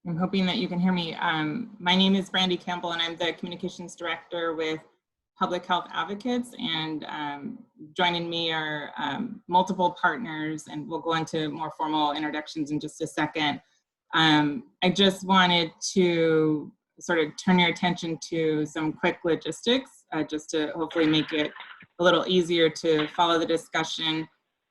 I'm hoping that you can hear me. My name is Brandy Campbell, and I'm the Communications Director with Public Health Advocates, and joining me are multiple partners, and we'll go into more formal introductions in just a second. I just wanted to sort of turn your attention to some quick logistics, just to hopefully make it a little easier to follow the discussion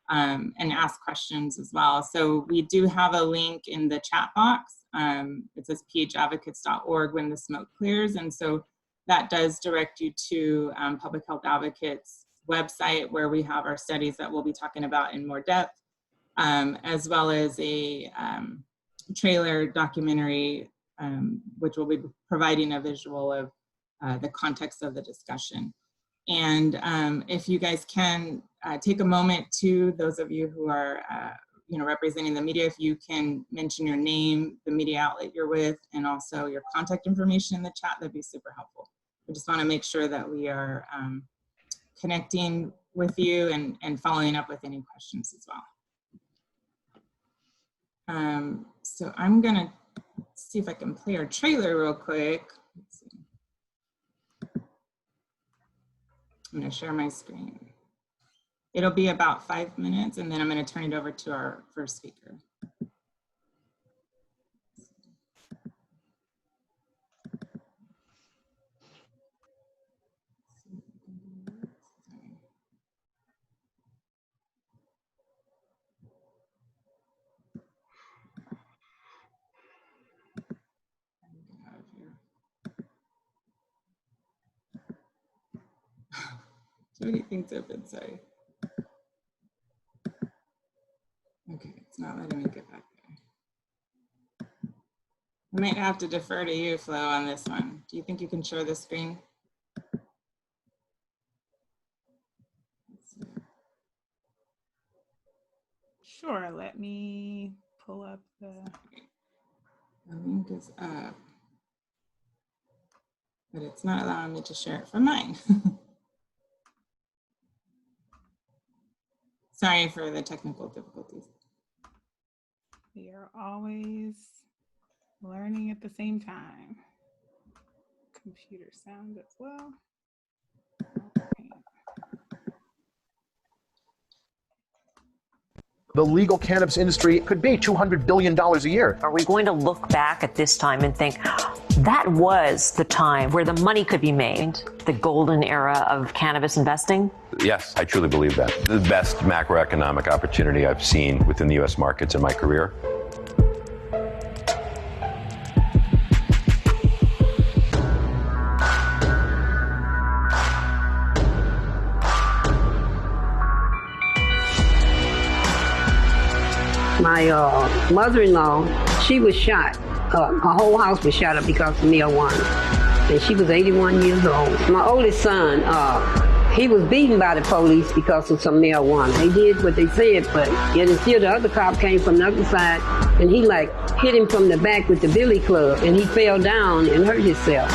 and ask questions as well. So we do have a link in the chat box. It says phadvocates.org when the smoke clears. And so that does direct you to Public Health Advocates website, where we have our studies that we'll be talking about in more depth, as well as a trailer documentary, which will be providing a visual of the context of the discussion. And if you guys can take a moment to, those of you who are representing the media, if you can mention your name, the media outlet you're with, and also your contact information in the chat, that'd be super helpful. We just want to make sure that we are connecting with you and following up with any questions as well. So I'm gonna see if I can play our trailer real quick. Let's see. I'm gonna share my screen. It'll be about 5 minutes, and then I'm going to turn it over to our first speaker. So many things open, sorry. Okay, it's not letting me get back there. I might have to defer to you, Flo, on this one. Do you think you can share the screen? Sure, let me pull up the link is up, but it's not allowing me to share it from mine. Sorry for the technical difficulties. We are always learning at the same time. Computer sound as well. Okay. The legal cannabis industry could be $200 billion a year. Are we going to look back at this time and think, that was the time where the money could be made, the golden era of cannabis investing? Yes, I truly believe that. The best macroeconomic opportunity I've seen within the U.S. markets in my career. My mother-in-law, she was shot. Her whole house was shot up because of marijuana. And she was 81 years old. My oldest son, he was beaten by the police because of some marijuana. They did what they said, but yet and still the other cop came from the other side and he hit him from the back with the billy club and he fell down and hurt himself.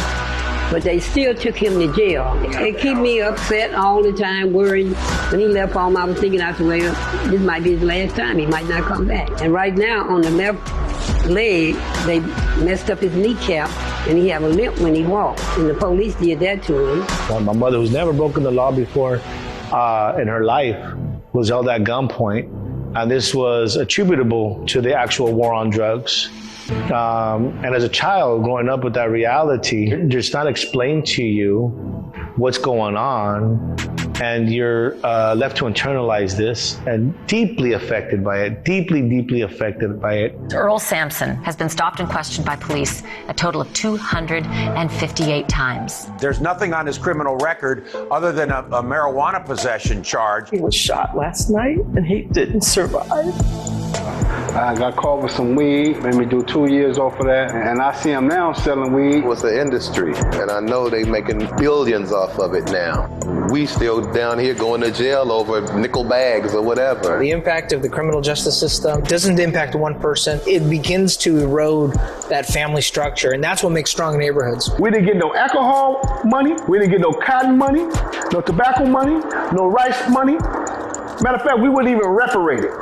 But they still took him to jail. It kept me upset all the time, worried. When he left home, I was thinking, I said, well, this might be his last time. He might not come back. And right now, on the left leg, they messed up his kneecap, and he have a limp when he walks. And the police did that to him. Well, my mother, who's never broken the law before in her life, was held at gunpoint. And this was attributable to the actual war on drugs. And as a child growing up with that reality, it's not explained to you what's going on, and you're left to internalize this and deeply affected by it, deeply affected by it. Earl Sampson has been stopped and questioned by police a total of 258 times. There's nothing on his criminal record other than a marijuana possession charge. He was shot last night and he didn't survive. I got caught with some weed, made me do 2 years off of that, and I see him now selling weed. It was the industry, and I know they making billions off of it now. We still down here going to jail over nickel bags or whatever. The impact of the criminal justice system doesn't impact one person. It begins to erode that family structure, and that's what makes strong neighborhoods. We didn't get no alcohol money, we didn't get no cotton money, no tobacco money, no rice money. Matter of fact, we wouldn't even reparate it.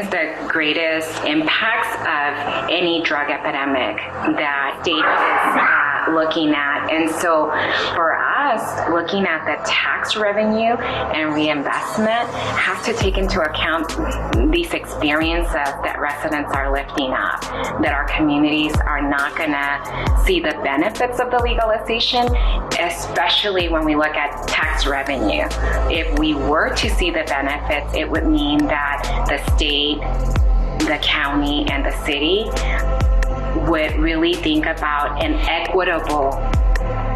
is the greatest impacts of any drug epidemic that state is looking at. And so for us, looking at the tax revenue and reinvestment has to take into account these experiences that residents are lifting up, that our communities are not going to see the benefits of the legalization, especially when we look at tax revenue. If we were to see the benefits, it would mean that the state, the county, and the city would really think about an equitable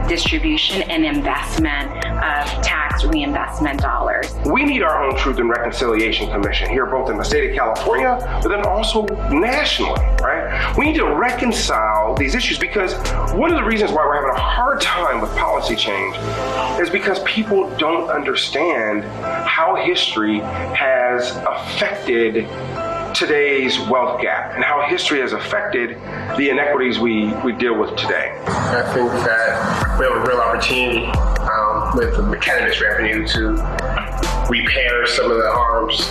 distribution and investment of tax reinvestment dollars. We need our own Truth and Reconciliation Commission here, both in the state of California, but then also nationally, right? We need to reconcile these issues, because one of the reasons why we're having a hard time with policy change is because people don't understand how history has affected today's wealth gap and how history has affected the inequities we deal with today. I think that we have a real opportunity with the cannabis revenue to repair some of the harms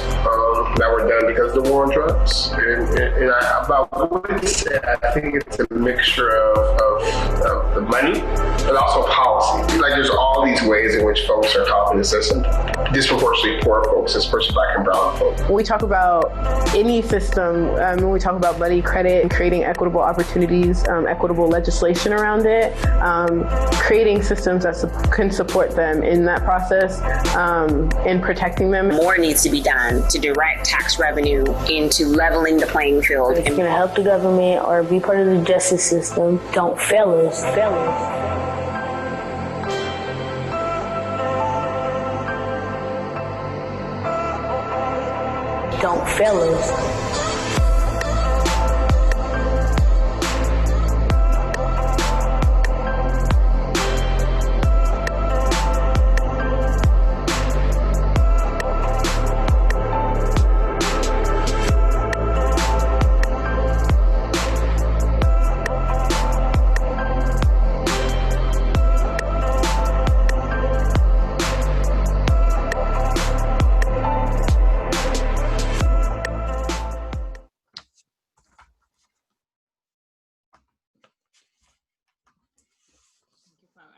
that were done because of the war on drugs. And about what it said, I think it's a mixture of the money, but also policy. Like, there's all these ways in which folks are caught in the system, disproportionately poor folks, especially Black and brown folks. When we talk about any system, when we talk about buddy credit and creating equitable opportunities, equitable legislation around it, creating systems that can support them in that process, and protecting them. More needs to be done to direct tax revenue into leveling the playing field. If you're going to help the government or be part of the justice system, don't fail us. Don't fail us.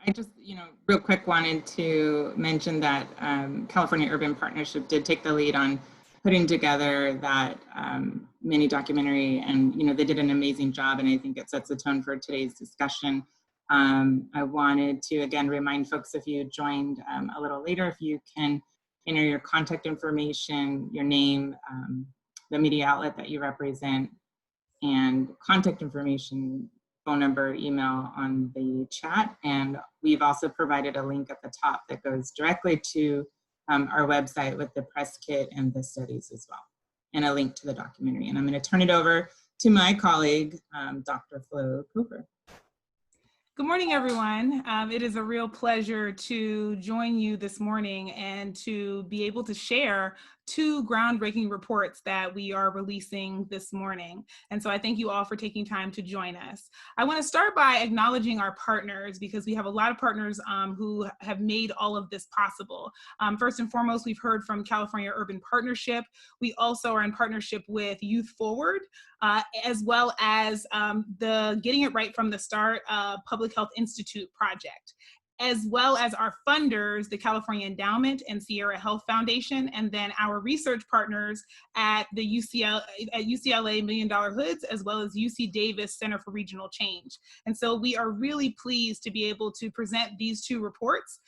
I just, real quick wanted to mention that California Urban Partnership did take the lead on putting together that mini documentary, and they did an amazing job, and I think it sets the tone for today's discussion. I wanted to again remind folks, if you joined a little later, if you can enter your contact information, your name, the media outlet that you represent, and contact information, phone number, email on the chat. And we've also provided a link at the top that goes directly to our website with the press kit and the studies as well, and a link to the documentary. And I'm going to turn it over to my colleague, Dr. Flo Cooper. Good morning, everyone. It is a real pleasure to join you this morning and to be able to share two groundbreaking reports that we are releasing this morning. And so I thank you all for taking time to join us. I want to start by acknowledging our partners, because we have a lot of partners who have made all of this possible. First and foremost, we've heard from California Urban Partnership. We also are in partnership with Youth Forward, as well as the Getting It Right from the Start Public Health Institute project, as well as our funders, the California Endowment and Sierra Health Foundation, and then our research partners at the UCLA Million Dollar Hoods, as well as UC Davis Center for Regional Change. And so we are really pleased to be able to present these two reports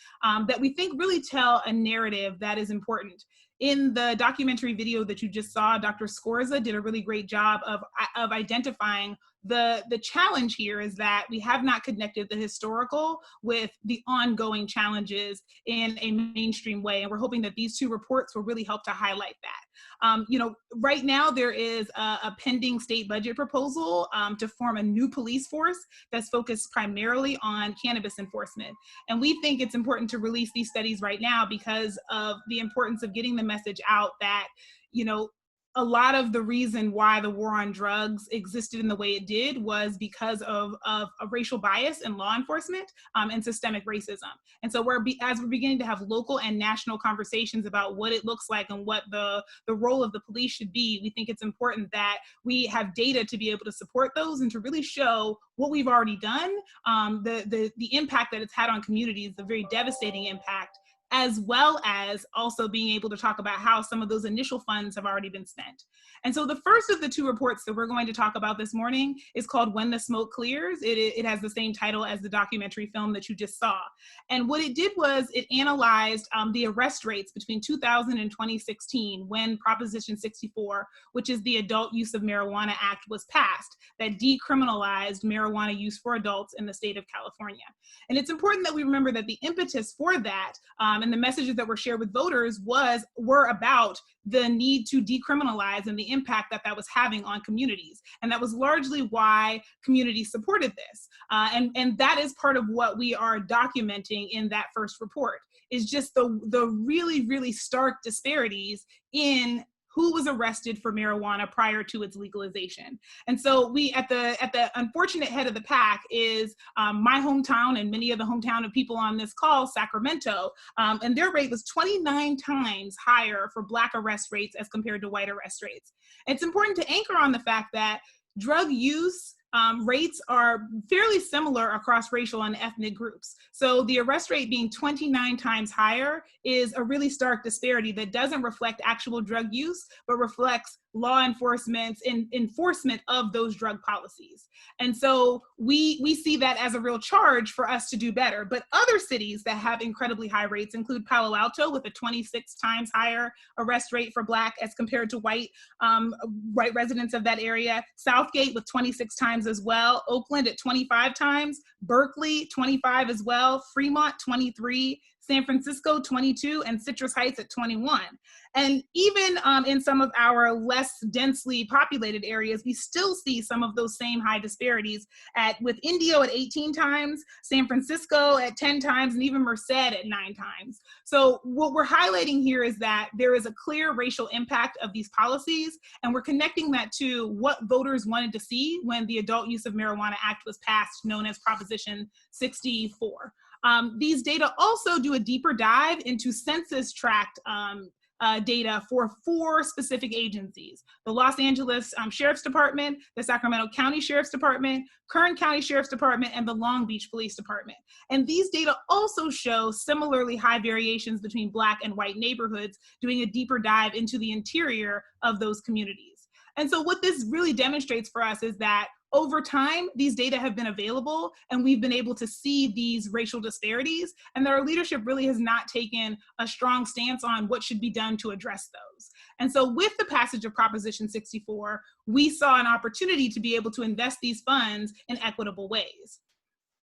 that we think really tell a narrative that is important. In the documentary video that you just saw, Dr. Scorza did a really great job of identifying the challenge here is that we have not connected the historical with the ongoing challenges in a mainstream way. And we're hoping that these two reports will really help to highlight that. Right now there is a pending state budget proposal to form a new police force that's focused primarily on cannabis enforcement. And we think it's important to release these studies right now because of the importance of getting the message out that, a lot of the reason why the war on drugs existed in the way it did was because of a racial bias in law enforcement and systemic racism. And so as we're beginning to have local and national conversations about what it looks like and what the role of the police should be, we think it's important that we have data to be able to support those and to really show what we've already done, the impact that it's had on communities, the very devastating impact, as well as also being able to talk about how some of those initial funds have already been spent. And so the first of the two reports that we're going to talk about this morning is called When the Smoke Clears. It has the same title as the documentary film that you just saw. And what it did was it analyzed the arrest rates between 2000 and 2016 when Proposition 64, which is the Adult Use of Marijuana Act, was passed that decriminalized marijuana use for adults in the state of California. And it's important that we remember that the impetus for that and the messages that were shared with voters were about the need to decriminalize and the impact that was having on communities. And that was largely why communities supported this. And that is part of what we are documenting in that first report, is just the really, really stark disparities in who was arrested for marijuana prior to its legalization. And so we, at the unfortunate head of the pack is my hometown and many of the hometown of people on this call, Sacramento, and their rate was 29 times higher for Black arrest rates as compared to white arrest rates. It's important to anchor on the fact that drug use rates are fairly similar across racial and ethnic groups. So the arrest rate being 29 times higher is a really stark disparity that doesn't reflect actual drug use, but reflects law enforcement's enforcement of those drug policies. And so we see that as a real charge for us to do better. But other cities that have incredibly high rates include Palo Alto with a 26 times higher arrest rate for Black as compared to white residents of that area, Southgate with 26 times as well, Oakland at 25 times, Berkeley 25 as well, Fremont 23, San Francisco 22, and Citrus Heights at 21. And even in some of our less densely populated areas, we still see some of those same high disparities with Indio at 18 times, San Francisco at 10 times, and even Merced at 9 times. So what we're highlighting here is that there is a clear racial impact of these policies, and we're connecting that to what voters wanted to see when the Adult Use of Marijuana Act was passed, known as Proposition 64. These data also do a deeper dive into census tract data for 4 specific agencies: the Los Angeles Sheriff's Department, the Sacramento County Sheriff's Department, Kern County Sheriff's Department, and the Long Beach Police Department. And these data also show similarly high variations between Black and white neighborhoods, doing a deeper dive into the interior of those communities. And so what this really demonstrates for us is that over time, these data have been available and we've been able to see these racial disparities, and that our leadership really has not taken a strong stance on what should be done to address those. And so with the passage of Proposition 64, we saw an opportunity to be able to invest these funds in equitable ways.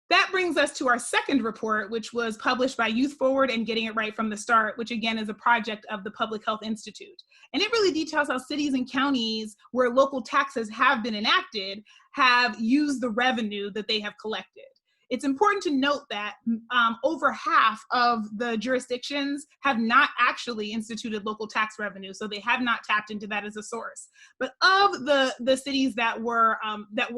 That brings us to our second report, which was published by Youth Forward and Getting It Right from the Start, which again is a project of the Public Health Institute. And it really details how cities and counties where local taxes have been enacted have used the revenue that they have collected. It's important to note that over half of the jurisdictions have not actually instituted local tax revenue, so they have not tapped into that as a source. But of the cities that were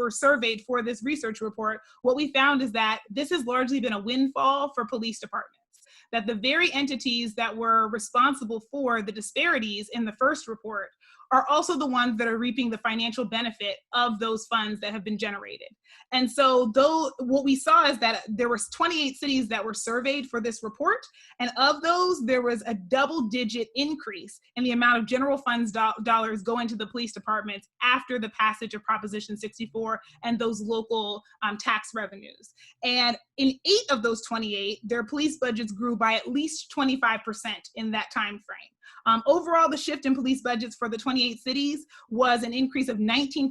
surveyed for this research report, what we found is that this has largely been a windfall for police departments, that the very entities that were responsible for the disparities in the first report are also the ones that are reaping the financial benefit of those funds that have been generated. And so what we saw is that there were 28 cities that were surveyed for this report, and of those, there was a double-digit increase in the amount of general funds dollars going to the police departments after the passage of Proposition 64 and those local tax revenues. And in 8 of those 28, their police budgets grew by at least 25% in that time frame. Overall, the shift in police budgets for the 28 cities was an increase of 19%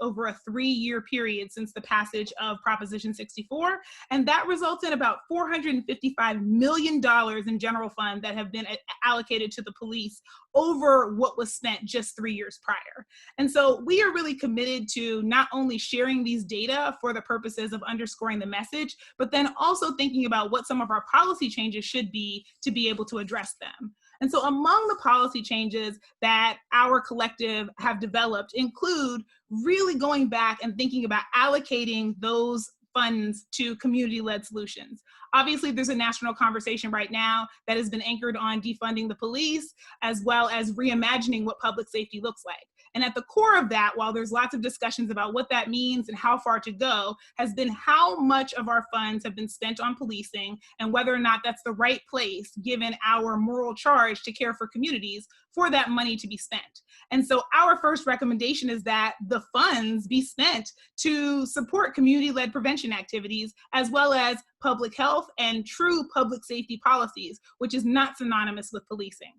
over a 3-year period since the passage of Proposition 64, and that results in about $455 million in general fund that have been allocated to the police over what was spent just 3 years prior. And so we are really committed to not only sharing these data for the purposes of underscoring the message, but then also thinking about what some of our policy changes should be to be able to address them. And so among the policy changes that our collective have developed include really going back and thinking about allocating those funds to community-led solutions. Obviously, there's a national conversation right now that has been anchored on defunding the police, as well as reimagining what public safety looks like. And at the core of that, while there's lots of discussions about what that means and how far to go, has been how much of our funds have been spent on policing and whether or not that's the right place, given our moral charge to care for communities, for that money to be spent. And so our first recommendation is that the funds be spent to support community-led prevention activities, as well as public health and true public safety policies, which is not synonymous with policing.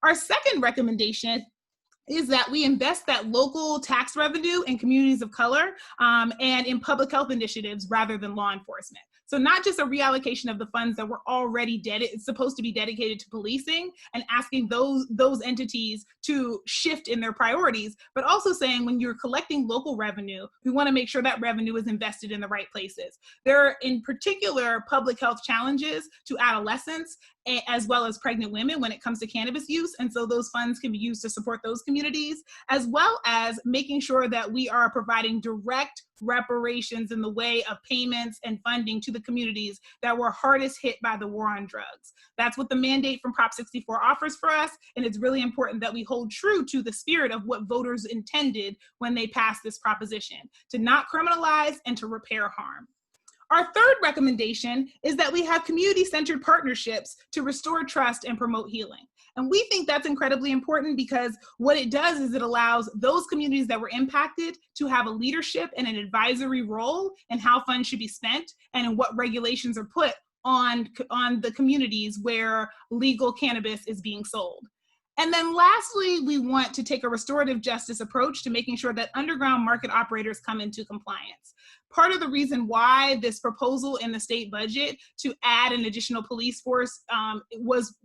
Our second recommendation is that we invest that local tax revenue in communities of color and in public health initiatives rather than law enforcement. So not just a reallocation of the funds that were already supposed to be dedicated to policing and asking those entities to shift in their priorities, but also saying when you're collecting local revenue, we want to make sure that revenue is invested in the right places. There are in particular public health challenges to adolescents as well as pregnant women when it comes to cannabis use. And so those funds can be used to support those communities, as well as making sure that we are providing direct reparations in the way of payments and funding to the communities that were hardest hit by the war on drugs. That's what the mandate from Prop 64 offers for us, and it's really important that we hold true to the spirit of what voters intended when they passed this proposition, to not criminalize and to repair harm. Our third recommendation is that we have community-centered partnerships to restore trust and promote healing. And we think that's incredibly important because what it does is it allows those communities that were impacted to have a leadership and an advisory role in how funds should be spent and in what regulations are put on the communities where legal cannabis is being sold. And then lastly, we want to take a restorative justice approach to making sure that underground market operators come into compliance. Part of the reason why this proposal in the state budget to add an additional police force was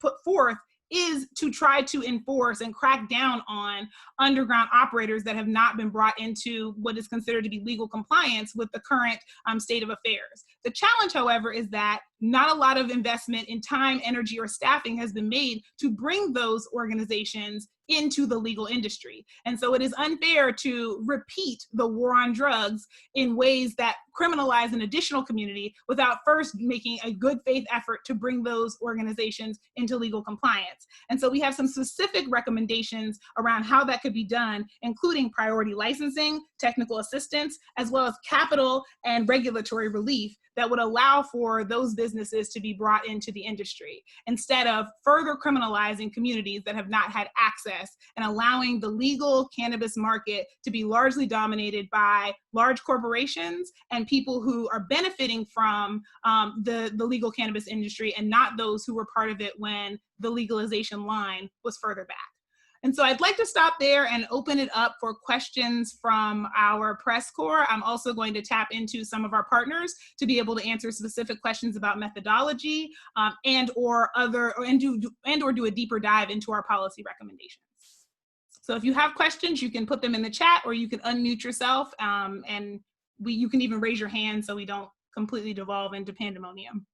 put forth is to try to enforce and crack down on underground operators that have not been brought into what is considered to be legal compliance with the current state of affairs. The challenge, however, is that not a lot of investment in time, energy, or staffing has been made to bring those organizations into the legal industry. And so it is unfair to repeat the war on drugs in ways that criminalize an additional community without first making a good faith effort to bring those organizations into legal compliance. And so we have some specific recommendations around how that could be done, including priority licensing, technical assistance, as well as capital and regulatory relief that would allow for those businesses to be brought into the industry, instead of further criminalizing communities that have not had access and allowing the legal cannabis market to be largely dominated by large corporations and people who are benefiting from the legal cannabis industry and not those who were part of it when the legalization line was further back. And so I'd like to stop there and open it up for questions from our press corps. I'm also going to tap into some of our partners to be able to answer specific questions about methodology or do a deeper dive into our policy recommendations. So if you have questions, you can put them in the chat or you can unmute yourself and you can even raise your hand so we don't completely devolve into pandemonium.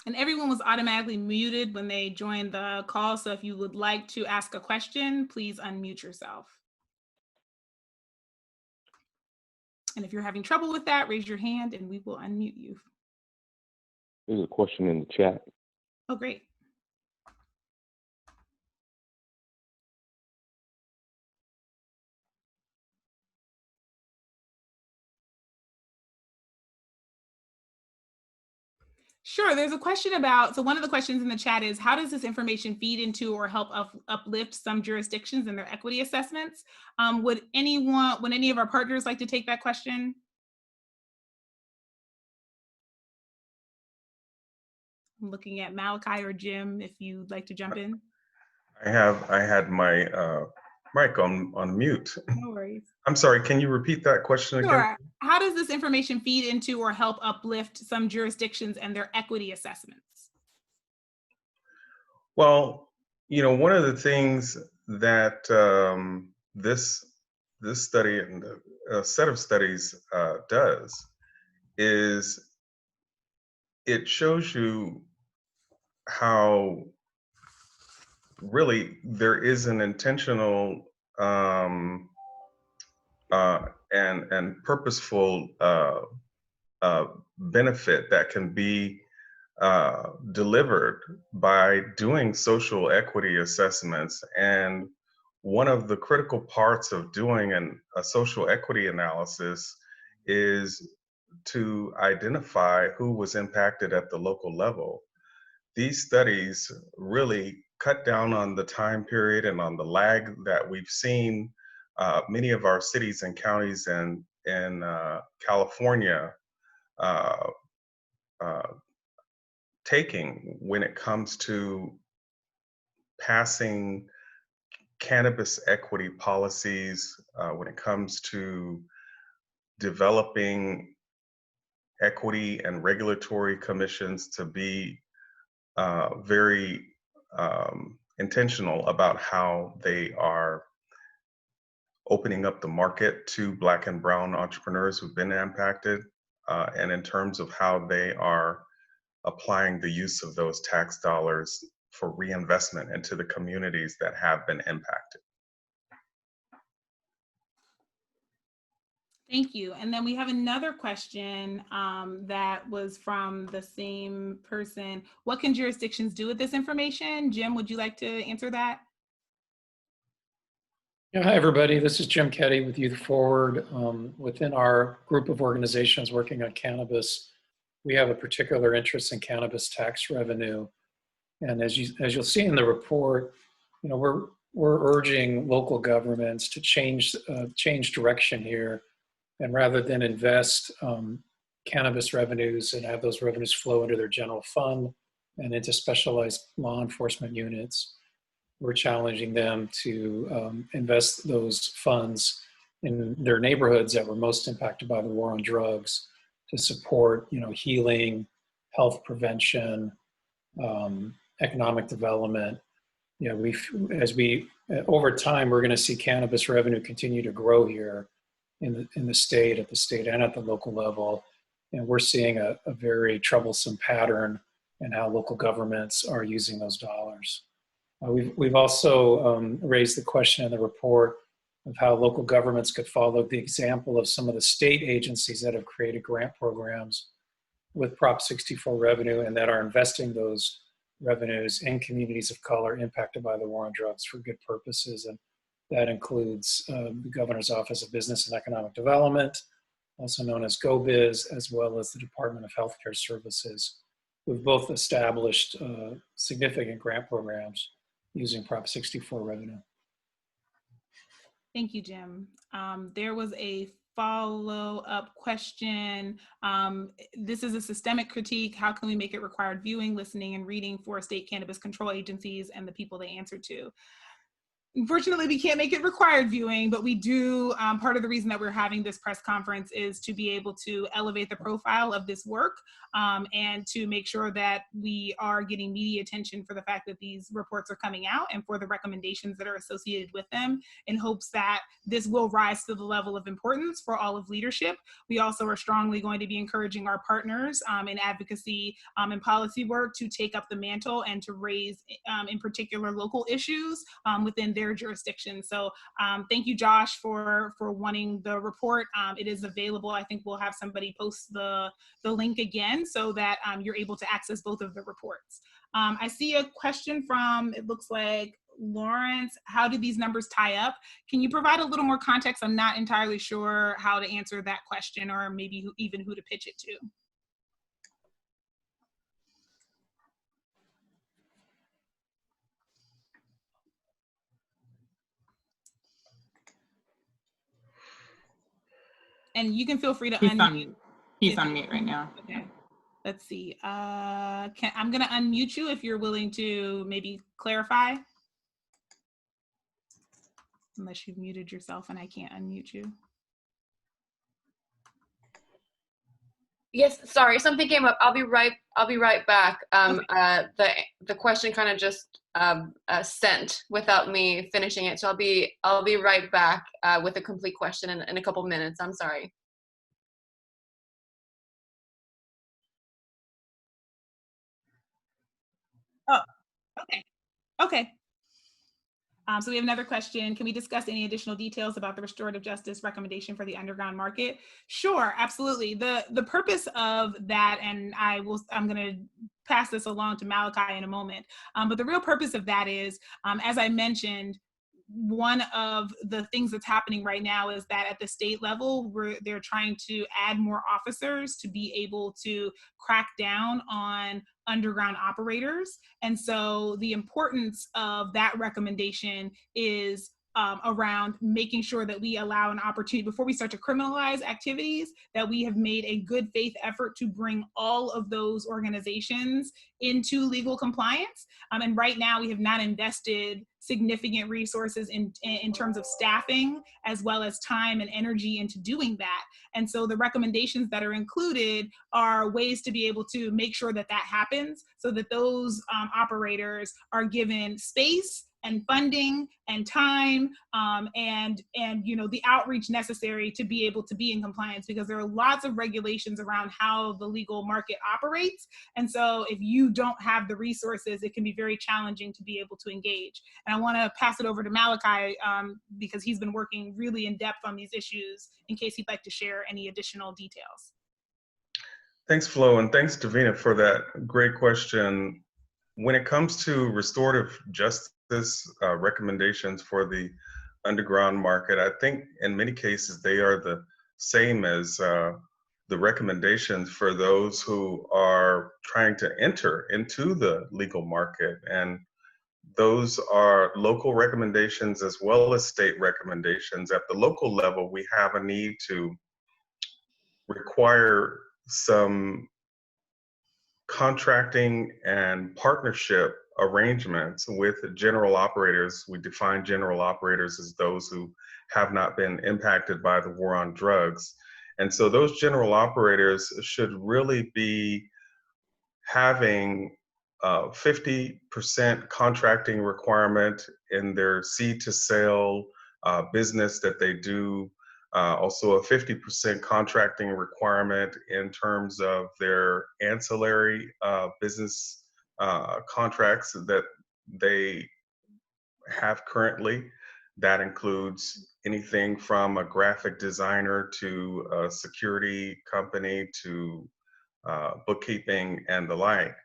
And everyone was automatically muted when they joined the call. So if you would like to ask a question, please unmute yourself. And if you're having trouble with that, raise your hand and we will unmute you. There's a question in the chat. Oh, great. Sure, there's a question about, so one of the questions in the chat is, how does this information feed into or help uplift some jurisdictions in their equity assessments? Would any of our partners like to take that question? I'm looking at Malachi or Jim, if you'd like to jump in. I had my mic on mute. No worries. I'm sorry, can you repeat that question again? Sure. How does this information feed into or help uplift some jurisdictions and their equity assessments? Well, one of the things that this study and a set of studies does is it shows you how really there is an intentional and purposeful benefit that can be delivered by doing social equity assessments. And one of the critical parts of doing a social equity analysis is to identify who was impacted at the local level. These studies really cut down on the time period and on the lag that we've seen many of our cities and counties in California taking when it comes to passing cannabis equity policies, when it comes to developing equity and regulatory commissions to be very intentional about how they are opening up the market to Black and brown entrepreneurs who've been impacted, and in terms of how they are applying the use of those tax dollars for reinvestment into the communities that have been impacted. Thank you. And then we have another question that was from the same person. What can jurisdictions do with this information? Jim, would you like to answer that? Yeah, hi everybody. This is Jim Keddy with Youth Forward. Within our group of organizations working on cannabis, we have a particular interest in cannabis tax revenue. And as you'll see in the report, we're urging local governments to change direction here, and rather than invest cannabis revenues and have those revenues flow into their general fund and into specialized law enforcement units, we're challenging them to invest those funds in their neighborhoods that were most impacted by the war on drugs to support, healing, health prevention, economic development. Over time, we're going to see cannabis revenue continue to grow here in the state, at the state and at the local level. And we're seeing a very troublesome pattern in how local governments are using those dollars. We've also raised the question in the report of how local governments could follow the example of some of the state agencies that have created grant programs with Prop 64 revenue and that are investing those revenues in communities of color impacted by the war on drugs for good purposes. And that includes the Governor's Office of Business and Economic Development, also known as GoBiz, as well as the Department of Healthcare Services. We've both established significant grant programs using Prop 64 revenue. Thank you, Jim. There was a follow-up question. This is a systemic critique. How can we make it required viewing, listening, and reading for state cannabis control agencies and the people they answer to? Unfortunately, we can't make it required viewing, but we do, part of the reason that we're having this press conference is to be able to elevate the profile of this work and to make sure that we are getting media attention for the fact that these reports are coming out and for the recommendations that are associated with them, in hopes that this will rise to the level of importance for all of leadership. We also are strongly going to be encouraging our partners in advocacy and policy work to take up the mantle and to raise, in particular, local issues within their jurisdiction. So thank you, Josh, for wanting the report. It is available. I think we'll have somebody post the link again so that you're able to access both of the reports. I see a question from, it looks like, Lawrence. How do these numbers tie up? Can you provide a little more context? I'm not entirely sure how to answer that question, or maybe even who to pitch it to. And you can feel free to unmute. He's on mute right now. Okay. Let's see. I'm going to unmute you if you're willing to maybe clarify. unless you've muted yourself and I can't unmute you. Yes, sorry, something came up. I'll be right back. The question kind of just sent without me finishing it, so I'll be right back with a complete question in a couple minutes. I'm sorry. Oh, okay. Okay. So we have another question. Can we discuss any additional details about the restorative justice recommendation for the underground market? Sure, absolutely. The purpose of that, and I'm going to pass this along to Malachi in a moment, but the real purpose of that is, as I mentioned, one of the things that's happening right now is that at the state level, they're trying to add more officers to be able to crack down on underground operators. And so the importance of that recommendation is around making sure that we allow an opportunity before we start to criminalize activities, that we have made a good faith effort to bring all of those organizations into legal compliance. And right now we have not invested significant resources in terms of staffing, as well as time and energy into doing that. And so the recommendations that are included are ways to be able to make sure that that happens, so that those operators are given space and funding and time and the outreach necessary to be able to be in compliance, because there are lots of regulations around how the legal market operates. And so if you don't have the resources, it can be very challenging to be able to engage. And I want to pass it over to Malachi because he's been working really in depth on these issues, in case he'd like to share any additional details. Thanks, Flo, and thanks, Davina, for that great question. When it comes to restorative justice recommendations for the underground market, I think in many cases they are the same as the recommendations for those who are trying to enter into the legal market. And those are local recommendations as well as state recommendations. At the local level, we have a need to require some contracting and partnership arrangements with general operators. We define general operators as those who have not been impacted by the war on drugs. And so those general operators should really be having 50% contracting requirement in their seed to sale business that they do. Also a 50% contracting requirement in terms of their ancillary business contracts that they have currently. That includes anything from a graphic designer to a security company to bookkeeping and the like.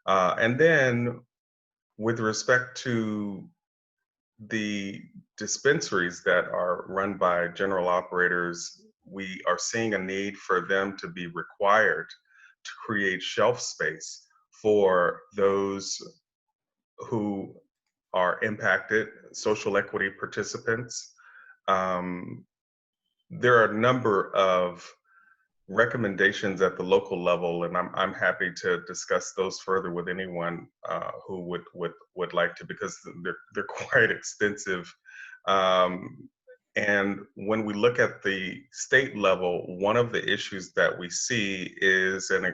And then with respect to the dispensaries that are run by general operators, we are seeing a need for them to be required to create shelf space for those who are impacted, social equity participants. There are a number of recommendations at the local level, and I'm happy to discuss those further with anyone who would like to, because they're quite extensive. And when we look at the state level, one of the issues that we see is a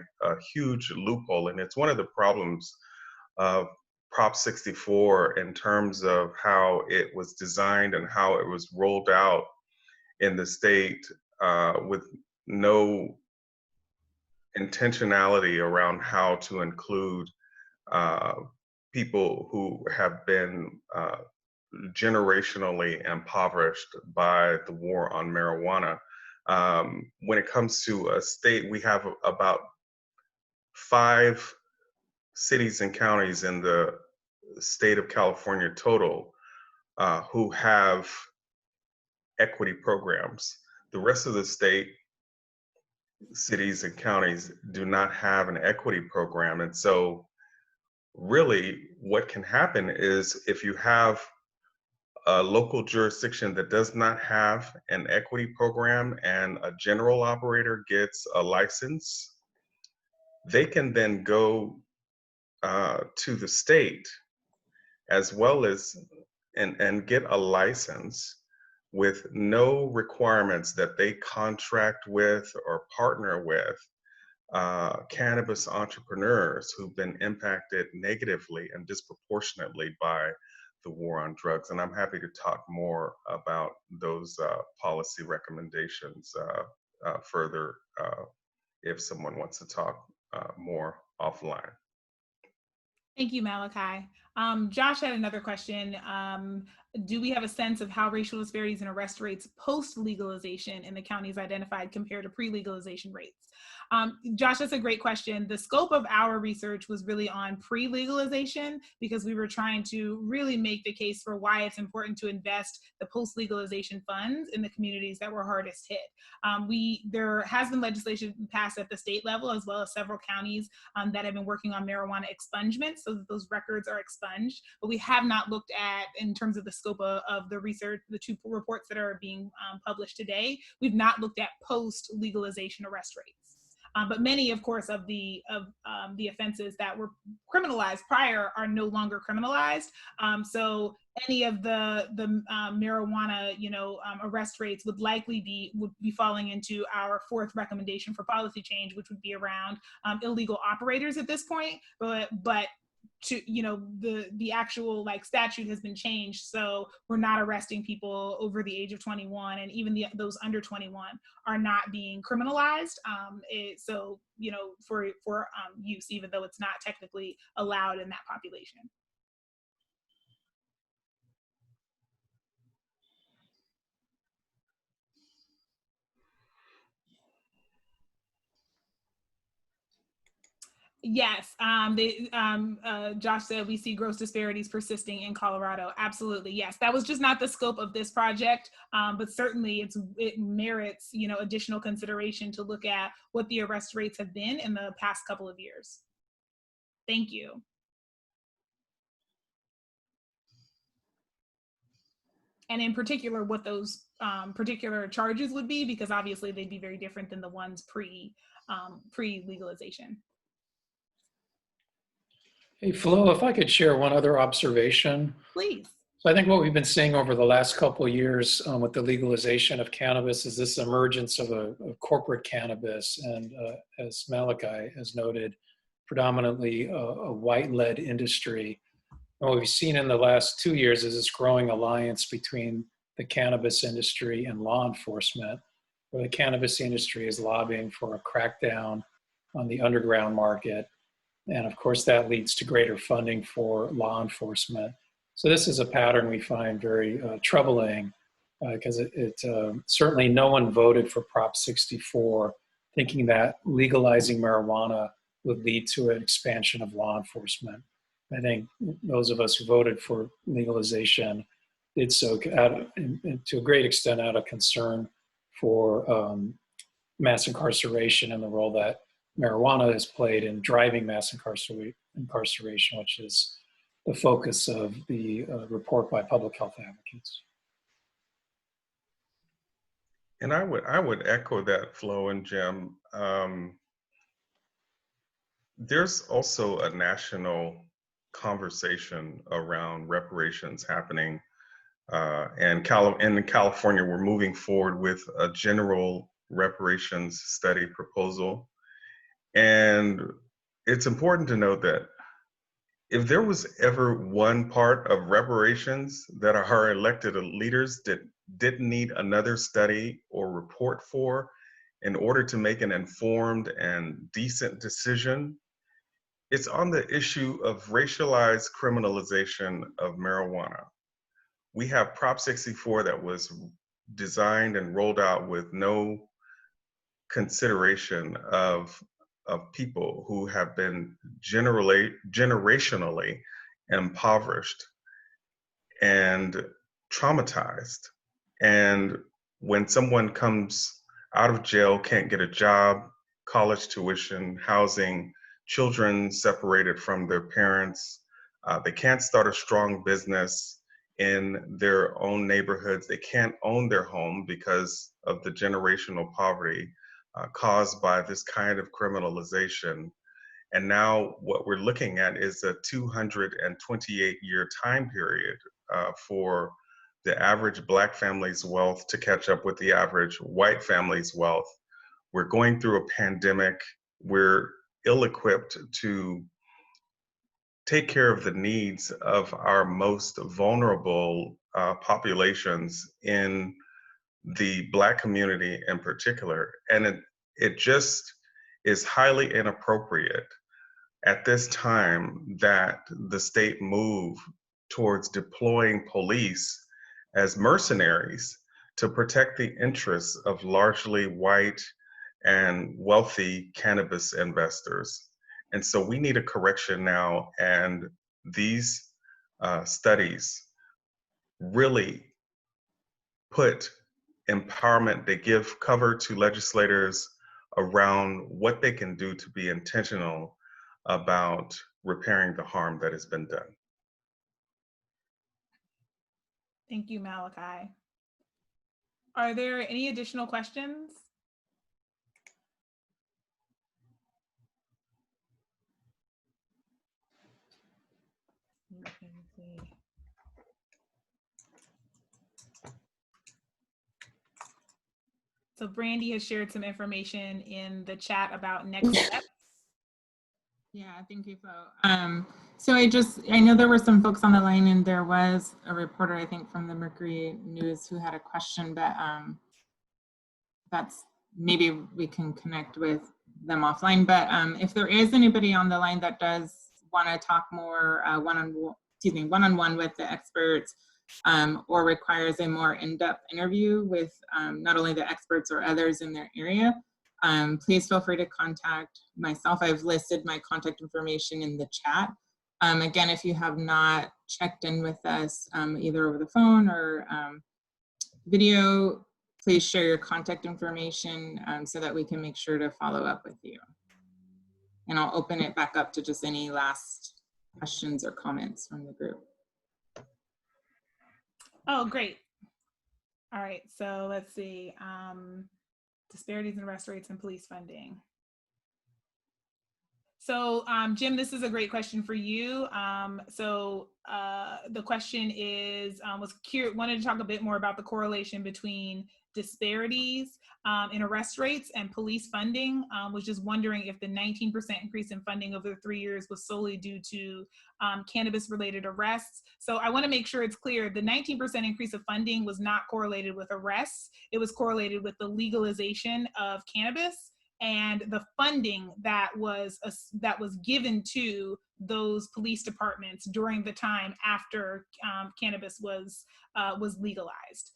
huge loophole, and it's one of the problems of Prop 64 in terms of how it was designed and how it was rolled out in the state with no intentionality around how to include people who have been generationally impoverished by the war on marijuana. When it comes to a state, we have about 5 cities and counties in the state of California total who have equity programs. The rest of the state, cities and counties, do not have an equity program. And so really what can happen is, if you have a local jurisdiction that does not have an equity program and a general operator gets a license, they can then go to the state as well as and get a license with no requirements that they contract with or partner with cannabis entrepreneurs who've been impacted negatively and disproportionately by the war on drugs. And I'm happy to talk more about those policy recommendations further if someone wants to talk more offline. Thank you, Malachi. Josh had another question. Do we have a sense of how racial disparities in arrest rates post-legalization in the counties identified compared to pre-legalization rates? Josh, that's a great question. The scope of our research was really on pre-legalization because we were trying to really make the case for why it's important to invest the post-legalization funds in the communities that were hardest hit. There has been legislation passed at the state level as well as several counties that have been working on marijuana expungement so that those records are expunged, but we have not looked at, in terms of the scope of the research, the two reports that are being published today, we've not looked at post-legalization arrest rates. But many, of course, of the offenses that were criminalized prior are no longer criminalized. So any of the marijuana, arrest rates would likely be falling into our fourth recommendation for policy change, which would be around illegal operators at this point. But to the actual statute has been changed, so we're not arresting people over the age of 21, and even those under 21 are not being criminalized. So for use, even though it's not technically allowed in that population. Yes, Josh said we see gross disparities persisting in Colorado. Absolutely, yes. That was just not the scope of this project, but certainly it merits additional consideration to look at what the arrest rates have been in the past couple of years. Thank you. And in particular, what those particular charges would be, because obviously they'd be very different than the ones pre-legalization. Hey, Flo, if I could share one other observation. Please. So I think what we've been seeing over the last couple of years with the legalization of cannabis is this emergence of a corporate cannabis, and as Malachi has noted, predominantly a white-led industry. And what we've seen in the last 2 years is this growing alliance between the cannabis industry and law enforcement, where the cannabis industry is lobbying for a crackdown on the underground market. And of course, that leads to greater funding for law enforcement. So this is a pattern we find very troubling because certainly no one voted for Prop 64 thinking that legalizing marijuana would lead to an expansion of law enforcement. I think those of us who voted for legalization did so to a great extent out of concern for mass incarceration and the role that marijuana has played in driving mass incarceration, which is the focus of the report by public health advocates. And I would echo that, Flo and Jim. There's also a national conversation around reparations happening. And in California, we're moving forward with a general reparations study proposal. And it's important to note that if there was ever one part of reparations that our elected leaders didn't need another study or report for in order to make an informed and decent decision, it's on the issue of racialized criminalization of marijuana. We have Prop 64 that was designed and rolled out with no consideration of people who have been generationally impoverished and traumatized. And when someone comes out of jail, can't get a job, college tuition, housing, children separated from their parents, they can't start a strong business in their own neighborhoods, they can't own their home because of the generational poverty caused by this kind of criminalization. And now what we're looking at is a 228-year time period for the average Black family's wealth to catch up with the average white family's wealth. We're going through a pandemic. We're ill-equipped to take care of the needs of our most vulnerable populations in the Black community in particular. And it just is highly inappropriate at this time that the state move towards deploying police as mercenaries to protect the interests of largely white and wealthy cannabis investors. And so we need a correction now, and these studies really put empowerment, they give cover to legislators around what they can do to be intentional about repairing the harm that has been done. Thank you, Malachi. Are there any additional questions? So Brandy has shared some information in the chat about next steps. Yeah, thank you, Flo. So I know there were some folks on the line, and there was a reporter, I think, from the Mercury News who had a question, but that's, maybe we can connect with them offline. But if there is anybody on the line that does want to talk more one-on-one with the experts, or requires a more in-depth interview with not only the experts or others in their area, please feel free to contact myself. I've listed my contact information in the chat. Again, if you have not checked in with us either over the phone or video, please share your contact information so that we can make sure to follow up with you. And I'll open it back up to just any last questions or comments from the group. Oh, great. All right, so let's see. Disparities in arrest rates and police funding. So Jim, this is a great question for you. The question is, wanted to talk a bit more about the correlation between disparities in arrest rates and police funding. Was just wondering if the 19% increase in funding over the 3 years was solely due to cannabis-related arrests. So I want to make sure it's clear, the 19% increase of funding was not correlated with arrests. It was correlated with the legalization of cannabis and the funding that was given to those police departments during the time after cannabis was legalized.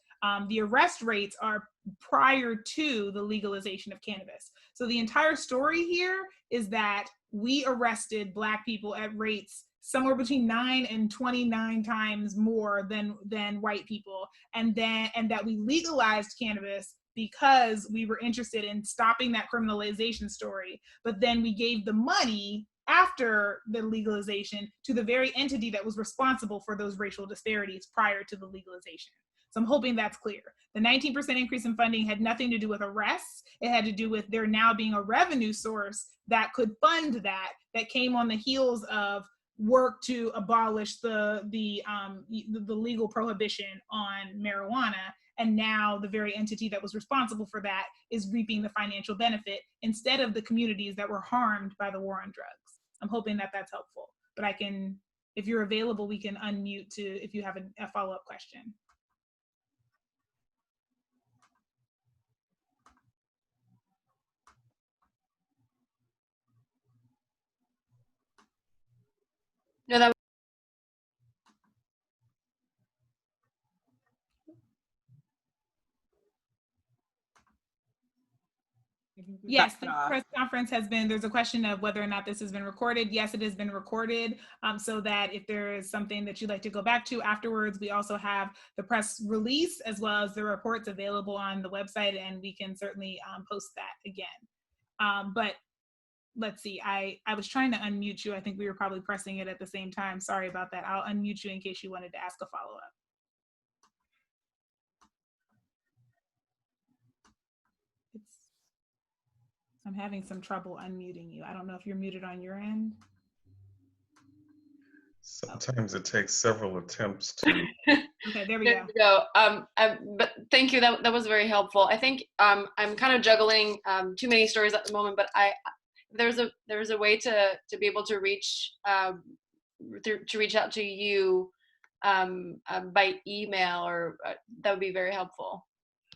The arrest rates are prior to the legalization of cannabis. So the entire story here is that we arrested Black people at rates somewhere between 9 and 29 times more than white people, and that we legalized cannabis because we were interested in stopping that criminalization story, but then we gave the money after the legalization to the very entity that was responsible for those racial disparities prior to the legalization. So I'm hoping that's clear. The 19% increase in funding had nothing to do with arrests. It had to do with there now being a revenue source that could fund that came on the heels of work to abolish the legal prohibition on marijuana. And now the very entity that was responsible for that is reaping the financial benefit instead of the communities that were harmed by the war on drugs. I'm hoping that that's helpful, but if you're available, we can unmute if you have a follow-up question. No, that Yes, the press conference there's a question of whether or not this has been recorded. Yes, it has been recorded, so that if there is something that you'd like to go back to afterwards, we also have the press release as well as the reports available on the website, and we can certainly post that again. But let's see, I was trying to unmute you. I think we were probably pressing it at the same time. Sorry about that. I'll unmute you in case you wanted to ask a follow-up. I'm having some trouble unmuting you. I don't know if you're muted on your end. Sometimes it takes several attempts to. Okay, there we There go. we go. But thank you. That was very helpful. I think I'm kind of juggling too many stories at the moment, but there's a way to be able to reach out to you by email, or that would be very helpful.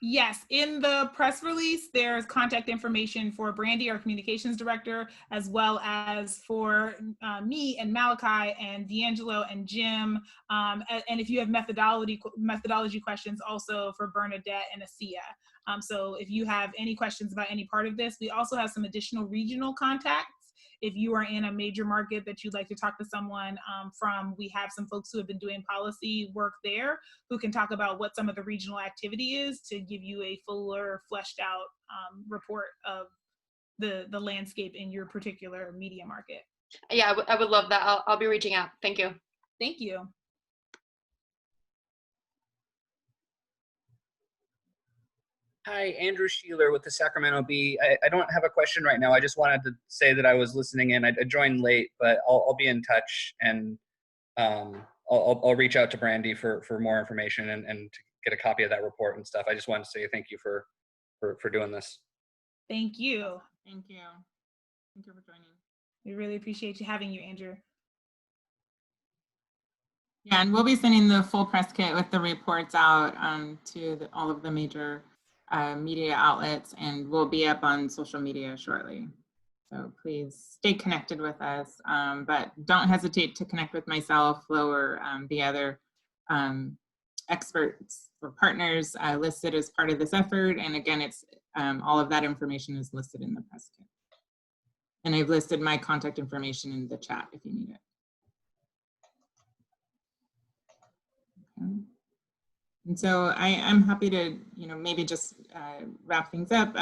Yes, in the press release, there's contact information for Brandy, our communications director, as well as for me and Malachi and D'Angelo and Jim. And if you have methodology questions, also for Bernadette and Asia. So if you have any questions about any part of this, we also have some additional regional contacts. If you are in a major market that you'd like to talk to someone from, we have some folks who have been doing policy work there who can talk about what some of the regional activity is to give you a fuller, fleshed out report of the landscape in your particular media market. Yeah, I would love that. I'll be reaching out. Thank you. Thank you. Hi, Andrew Sheeler with the Sacramento Bee. I don't have a question right now. I just wanted to say that I was listening in. I joined late, but I'll be in touch, and I'll reach out to Brandy for more information and to get a copy of that report and stuff. I just wanted to say thank you for doing this. Thank you. Thank you. Thank you for joining. We really appreciate you having you, Andrew. Yeah, and we'll be sending the full press kit with the reports out to all of the major media outlets, and we'll be up on social media shortly. So please stay connected with us, but don't hesitate to connect with myself, Flo, or the other experts or partners listed as part of this effort. And again, it's all of that information is listed in the press kit. And I've listed my contact information in the chat if you need it. Okay. And so I'm happy to, maybe just wrap things up.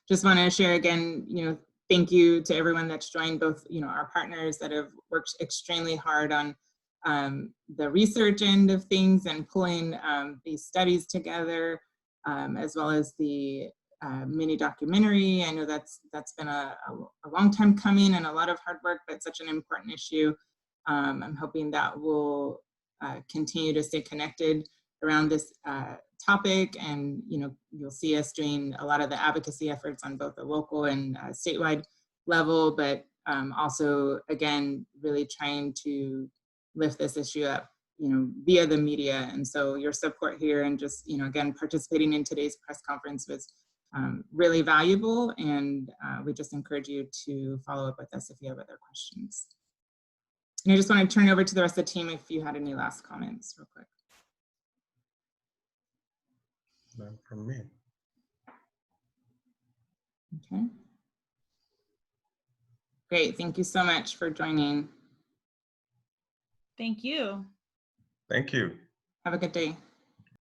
Just want to share again, thank you to everyone that's joined, both, our partners that have worked extremely hard on the research end of things and pulling these studies together, as well as the mini documentary. I know that's been a long time coming and a lot of hard work, but such an important issue. I'm hoping that we'll continue to stay connected around this topic, and you'll see us doing a lot of the advocacy efforts on both the local and statewide level, but also again really trying to lift this issue up via the media. And so your support here and just again participating in today's press conference was really valuable, and we just encourage you to follow up with us if you have other questions. And I just want to turn over to the rest of the team if you had any last comments real quick. None from me. Okay. Great. Thank you so much for joining. Thank you. Thank you. Have a good day.